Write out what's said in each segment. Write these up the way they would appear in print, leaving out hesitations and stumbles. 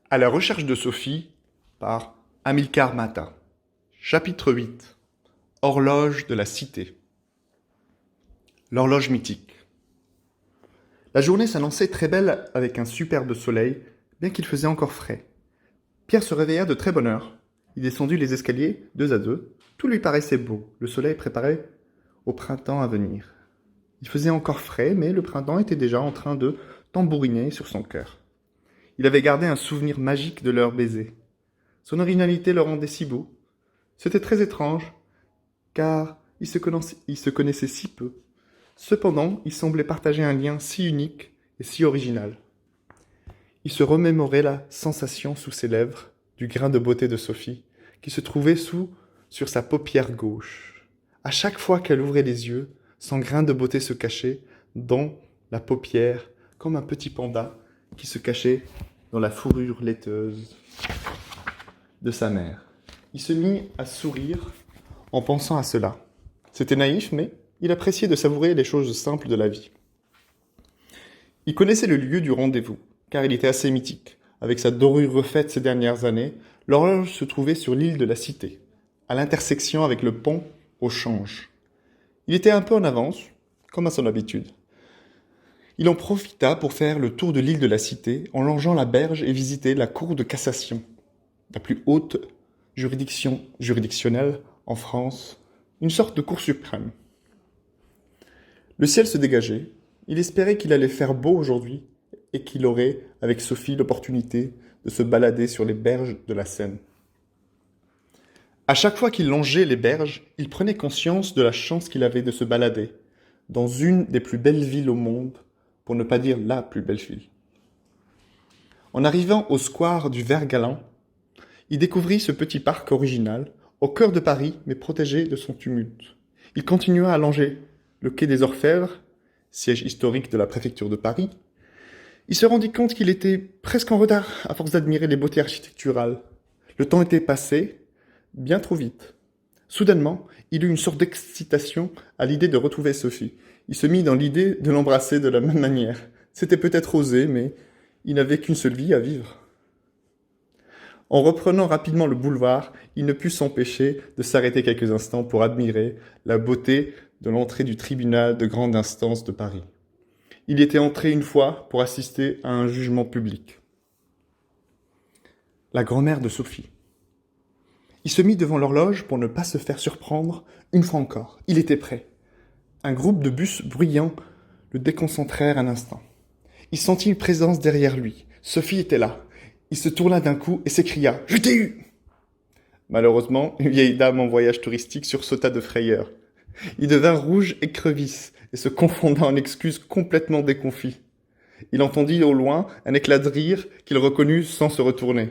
À la recherche de Sophie par Amilcar Mata. Chapitre 8. Horloge de la cité. L'horloge mythique. La journée s'annonçait très belle avec un superbe soleil, bien qu'il faisait encore frais. Pierre se réveilla de très bonne heure. Il descendit les escaliers, deux à deux. Tout lui paraissait beau. Le soleil préparait au printemps à venir. Il faisait encore frais, mais le printemps était déjà en train de tambouriner sur son cœur. Il avait gardé un souvenir magique de leur baiser. Son originalité le rendait si beau. C'était très étrange, car ils se connaissaient si peu. Cependant, ils semblaient partager un lien si unique et si original. Il se remémorait la sensation sous ses lèvres du grain de beauté de Sophie, qui se trouvait sur sa paupière gauche. À chaque fois qu'elle ouvrait les yeux, son grain de beauté se cachait dans la paupière, comme un petit panda qui se cachait dans la fourrure laiteuse de sa mère. Il se mit à sourire en pensant à cela. C'était naïf, mais il appréciait de savourer les choses simples de la vie. Il connaissait le lieu du rendez-vous, car il était assez mythique. Avec sa dorure refaite ces dernières années, l'horloge se trouvait sur l'île de la Cité, à l'intersection avec le pont au Change. Il était un peu en avance, comme à son habitude. Il en profita pour faire le tour de l'île de la Cité en longeant la berge et visiter la cour de cassation, la plus haute juridiction juridictionnelle en France, une sorte de cour suprême. Le ciel se dégageait. Il espérait qu'il allait faire beau aujourd'hui et qu'il aurait, avec Sophie, l'opportunité de se balader sur les berges de la Seine. À chaque fois qu'il longeait les berges, il prenait conscience de la chance qu'il avait de se balader dans une des plus belles villes au monde, pour ne pas dire la plus belle ville. En arrivant au square du Vert-Galant, il découvrit ce petit parc original, au cœur de Paris, mais protégé de son tumulte. Il continua à longer le quai des Orfèvres, siège historique de la préfecture de Paris. Il se rendit compte qu'il était presque en retard à force d'admirer les beautés architecturales. Le temps était passé, bien trop vite. Soudainement, il eut une sorte d'excitation à l'idée de retrouver Sophie. Il se mit dans l'idée de l'embrasser de la même manière. C'était peut-être osé, mais il n'avait qu'une seule vie à vivre. En reprenant rapidement le boulevard, il ne put s'empêcher de s'arrêter quelques instants pour admirer la beauté de l'entrée du tribunal de grande instance de Paris. Il y était entré une fois pour assister à un jugement public. La grand-mère de Sophie. Il se mit devant l'horloge pour ne pas se faire surprendre une fois encore. Il était prêt. Un groupe de bus bruyants le déconcentrèrent un instant. Il sentit une présence derrière lui. Sophie était là. Il se tourna d'un coup et s'écria « Je t'ai eu !» Malheureusement, une vieille dame en voyage touristique sursauta de frayeur. Il devint rouge et écrevisse et se confondant en excuses complètement déconfit. Il entendit au loin un éclat de rire qu'il reconnut sans se retourner.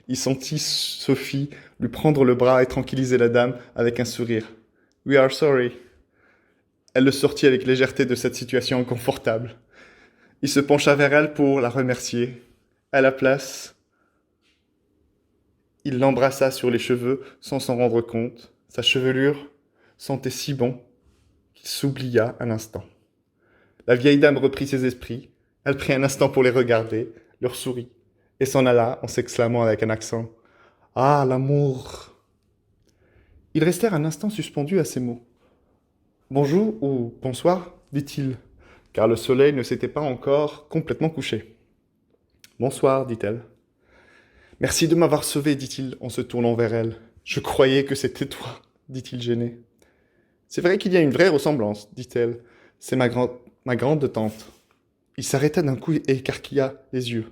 Il sentit Sophie lui prendre le bras et tranquilliser la dame avec un sourire. « We are sorry ». Elle le sortit avec légèreté de cette situation inconfortable. Il se pencha vers elle pour la remercier. À la place, il l'embrassa sur les cheveux sans s'en rendre compte. Sa chevelure sentait si bon qu'il s'oublia un instant. La vieille dame reprit ses esprits. Elle prit un instant pour les regarder, leur sourit, et s'en alla en s'exclamant avec un accent « Ah, l'amour !» Ils restèrent un instant suspendus à ces mots. « Bonjour ou bonsoir » dit-il, car le soleil ne s'était pas encore complètement couché. « Bonsoir » dit-elle. « Merci de m'avoir sauvé » dit-il en se tournant vers elle. « Je croyais que c'était toi » dit-il gêné. « C'est vrai qu'il y a une vraie ressemblance » dit-elle. « C'est ma grande tante. » Il s'arrêta d'un coup et écarquilla les yeux.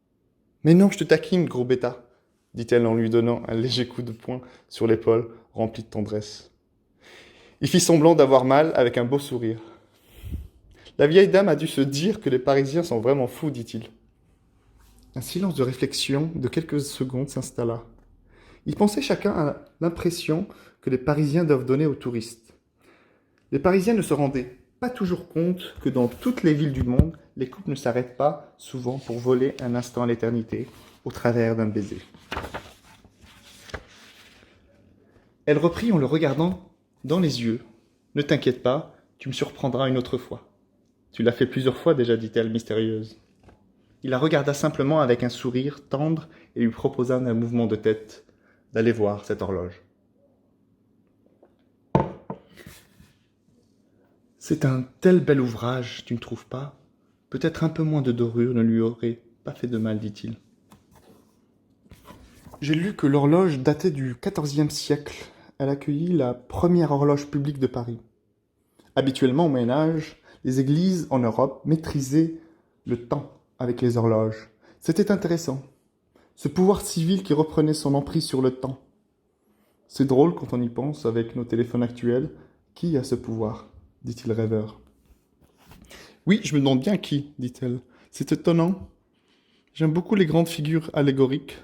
« Mais non, je te taquine, gros bêta » dit-elle en lui donnant un léger coup de poing sur l'épaule, rempli de tendresse. Il fit semblant d'avoir mal avec un beau sourire. La vieille dame a dû se dire que les Parisiens sont vraiment fous, dit-il. Un silence de réflexion de quelques secondes s'installa. Ils pensaient chacun à l'impression que les Parisiens doivent donner aux touristes. Les Parisiens ne se rendaient pas toujours compte que dans toutes les villes du monde, les couples ne s'arrêtent pas souvent pour voler un instant à l'éternité au travers d'un baiser. Elle reprit en le regardant dans les yeux. « Ne t'inquiète pas, tu me surprendras une autre fois. »« Tu l'as fait plusieurs fois déjà, dit-elle mystérieuse. » Il la regarda simplement avec un sourire tendre et lui proposa d'un mouvement de tête d'aller voir cette horloge. C'est un tel bel ouvrage, tu ne trouves pas? Peut-être un peu moins de dorure ne lui aurait pas fait de mal, dit-il. J'ai lu que l'horloge datait du XIVe siècle. Elle accueillit la première horloge publique de Paris. Habituellement, au Moyen-Âge, les églises en Europe maîtrisaient le temps avec les horloges. C'était intéressant. Ce pouvoir civil qui reprenait son emprise sur le temps. C'est drôle quand on y pense avec nos téléphones actuels. Qui a ce pouvoir? Dit-il rêveur. Oui, je me demande bien qui, dit-elle. C'est étonnant. J'aime beaucoup les grandes figures allégoriques.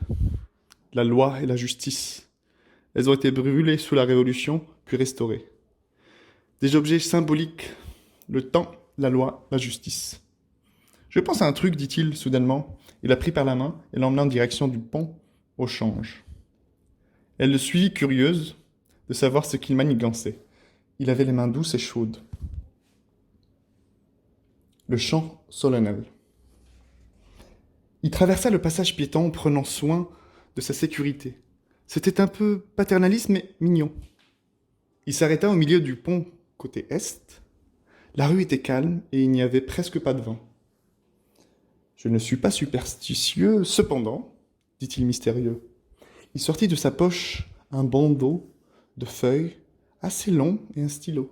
La loi et la justice. Elles ont été brûlées sous la Révolution, puis restaurées. Des objets symboliques. Le temps, la loi, la justice. Je pense à un truc, dit-il soudainement. Il la prit par la main et l'emmena en direction du pont au change. Elle le suivit curieuse de savoir ce qu'il manigançait. Il avait les mains douces et chaudes. Le chant solennel. Il traversa le passage piéton prenant soin de sa sécurité. C'était un peu paternaliste mais mignon. Il s'arrêta au milieu du pont côté est. La rue était calme et il n'y avait presque pas de vent. Je ne suis pas superstitieux, cependant, dit-il mystérieux. Il sortit de sa poche un bandeau de feuilles assez long et un stylo.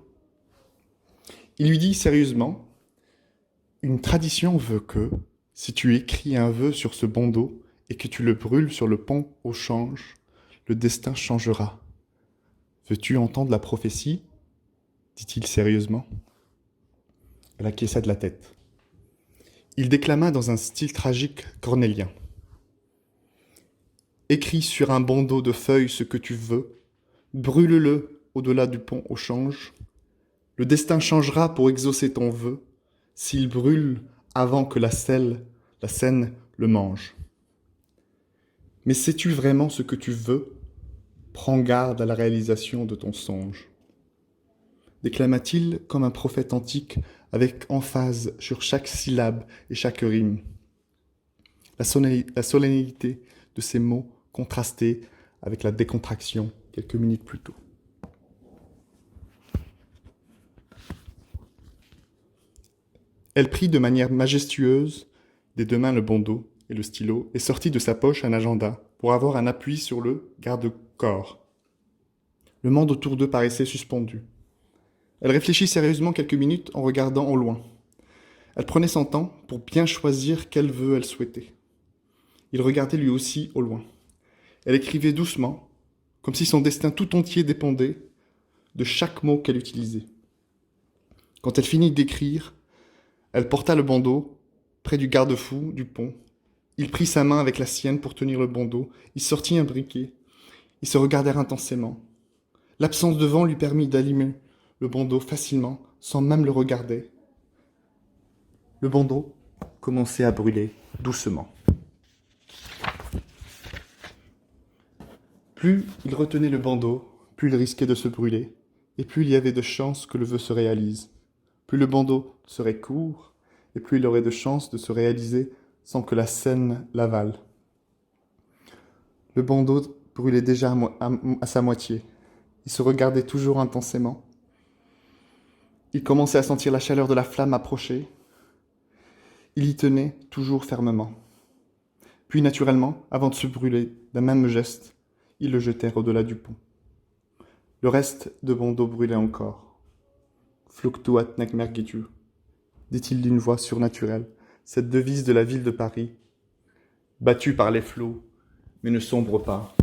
Il lui dit sérieusement, « Une tradition veut que, si tu écris un vœu sur ce bandeau et que tu le brûles sur le pont au change, le destin changera. Veux-tu entendre la prophétie ?» dit-il sérieusement. Elle acquiesça de la tête. Il déclama dans un style tragique cornélien. « Écris sur un bandeau de feuilles ce que tu veux, brûle-le au-delà du pont au change. Le destin changera pour exaucer ton vœu, s'il brûle avant que la Seine le mange. Mais sais-tu vraiment ce que tu veux? Prends garde à la réalisation de ton songe. » Déclama-t-il comme un prophète antique avec emphase sur chaque syllabe et chaque rime. La solennité de ces mots contrastait avec la décontraction quelques minutes plus tôt. Elle prit de manière majestueuse des deux mains le bandeau et le stylo et sortit de sa poche un agenda pour avoir un appui sur le garde-corps. Le monde autour d'eux paraissait suspendu. Elle réfléchit sérieusement quelques minutes en regardant au loin. Elle prenait son temps pour bien choisir quel vœu elle souhaitait. Il regardait lui aussi au loin. Elle écrivait doucement, comme si son destin tout entier dépendait de chaque mot qu'elle utilisait. Quand elle finit d'écrire, elle porta le bandeau près du garde-fou du pont. Il prit sa main avec la sienne pour tenir le bandeau. Il sortit un briquet. Ils se regardèrent intensément. L'absence de vent lui permit d'allumer le bandeau facilement, sans même le regarder. Le bandeau commençait à brûler doucement. Plus il retenait le bandeau, plus il risquait de se brûler, et plus il y avait de chances que le vœu se réalise. Plus le bandeau serait court, et plus il aurait de chances de se réaliser sans que la Seine l'avale. Le bandeau brûlait déjà à sa moitié. Il se regardait toujours intensément. Il commençait à sentir la chaleur de la flamme approcher. Il y tenait toujours fermement. Puis, naturellement, avant de se brûler d'un même geste, ils le jetèrent au-delà du pont. Le reste de bandeau brûlait encore. « Fluctuat nec mergitur », dit-il d'une voix surnaturelle, cette devise de la ville de Paris. Battu par les flots, mais ne sombre pas.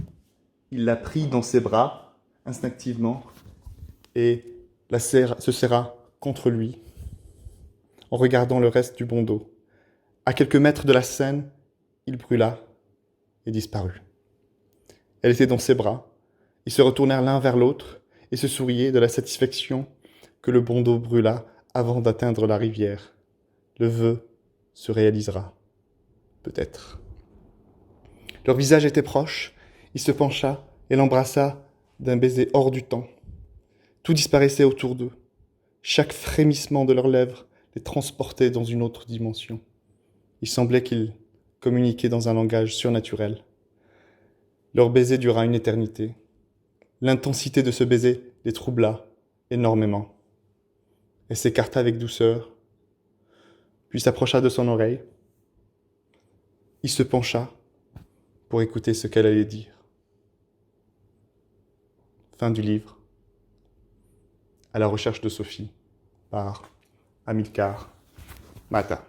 Il la prit dans ses bras, instinctivement, et se serra contre lui, en regardant le reste du bandeau. À quelques mètres de la Seine, il brûla et disparut. Elle était dans ses bras. Ils se retournèrent l'un vers l'autre et se souriaient de la satisfaction que le bandeau brûla avant d'atteindre la rivière. Le vœu se réalisera, peut-être. Leur visage était proche. Il se pencha et l'embrassa d'un baiser hors du temps. Tout disparaissait autour d'eux. Chaque frémissement de leurs lèvres les transportait dans une autre dimension. Il semblait qu'ils communiquaient dans un langage surnaturel. Leur baiser dura une éternité. L'intensité de ce baiser les troubla énormément. Elle s'écarta avec douceur, puis s'approcha de son oreille. Il se pencha pour écouter ce qu'elle allait dire. Fin du livre. À la recherche de Sophie, par Amilcar Mata.